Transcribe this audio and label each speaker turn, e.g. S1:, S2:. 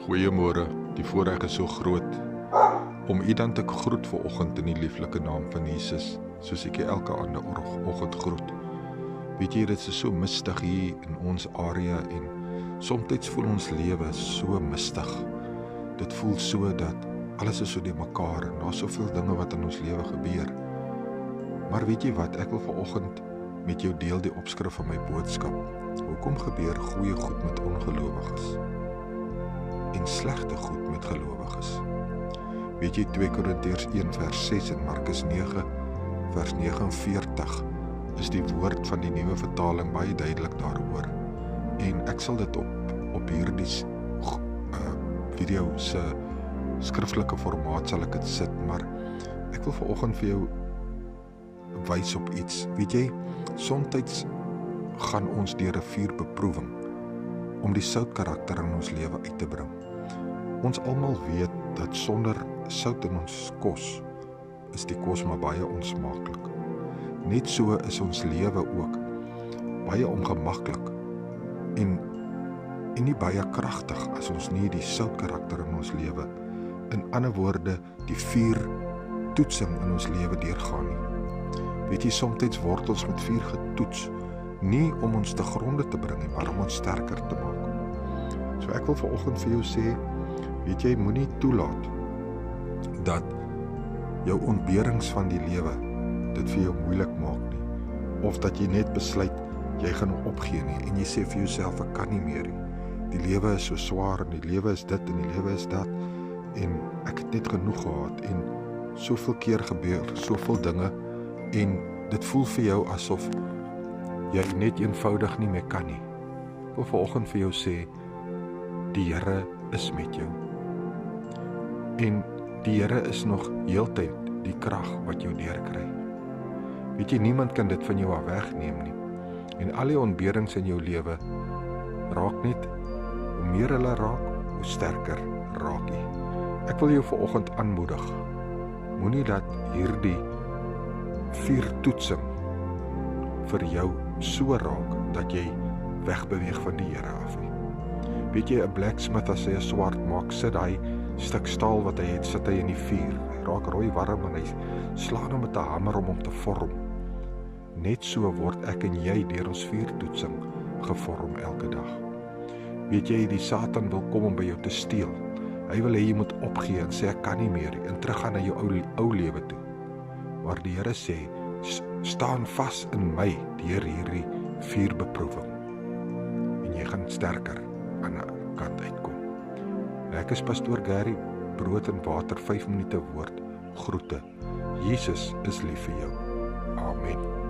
S1: Goeiemôre, die voorreg is so groot om u dan te groet vanoggend in die lieflike naam van Jesus, soos ek elke ander oggend groet. Weet jy, dit is so mistig hier in ons area en soms voel ons lewe so mistig. Dit voel so dat alles is so die mekaar en daar is soveel dinge wat in ons lewe gebeur. Maar weet jy wat, ek wil vanoggend met jou deel die opskrif van my boodskap. Hoekom gebeur goeie goed met ongelowiges en slegte goed met gelowiges? Weet jy, 2 Korintiërs 1 vers 6 en Markus 9 vers 49 is die woord van die nuwe vertaling baie duidelik daaroor. En ek sal dit op hierdie video se skriftelike formaat sal ek dit sit, maar ek wil vanoggend vir jou wys op iets. Weet jy, soms gaan ons deur 'n vuurbeproewing om die soutkarakter in ons lewe uit te bring. Ons almal weet dat sonder sout in ons kos is die kos maar baie onsmaaklik. Net so is ons lewe ook baie ongemaklik en nie baie kragtig as ons nie die soutkarakter in ons lewe, in ander woorde die vuurtoetsing in ons lewe deurgaan nie. Weet jy, soms word ons met vuur getoets, nie om ons te gronde te bring nie, maar om ons sterker te maak. So ek wil vanoggend vir jou sê, weet jy, moenie toelaat dat jou ontberings van die lewe dit vir jou moeilik maak nie, of dat jy net besluit jy gaan opgee nie en jy sê vir jouself ek kan nie meer nie. Die lewe is so swaar en die lewe is dit en die lewe is dat en ek het net genoeg gehad en soveel keer gebeur soveel dinge en dit voel vir jou asof jy net eenvoudig nie meer kan nie. Ek wil vanoggend vir jou sê, die Here is met jou. En die Here is nog heeltyd die krag wat jou deurkry. Weet jy, niemand kan dit van jou af wegneem nie. En al die ontberings in jou lewe raak net, hoe meer hulle raak, hoe sterker raak jy. Ek wil jou vanoggend aanmoedig, moenie dat hierdie vuurtoetsing vir jou so raak dat jy wegbeweeg van die Here af nie. Weet jy, 'n blacksmith as hy 'n swaard maak, sit hy stuk staal wat hy het, sit hy in die vuur. Hy raak rooi warm en hy slaan hom met 'n hamer om hom te vorm. Net so word ek en jy deur ons vuurtoetsing gevorm elke dag. Weet jy, die Satan wil kom om by jou te steel. Hy wil hê jy moet opgee en sê ek kan nie meer en teruggaan na jou ou lewe toe. Maar die Here sê, staan vas in my deur hierdie vuurbeproewing en jy gaan sterker aan die kant uitkom. Ek is pastoor Gary, brood en water, 5 minute woord, groete. Jesus is lief vir jou. Amen.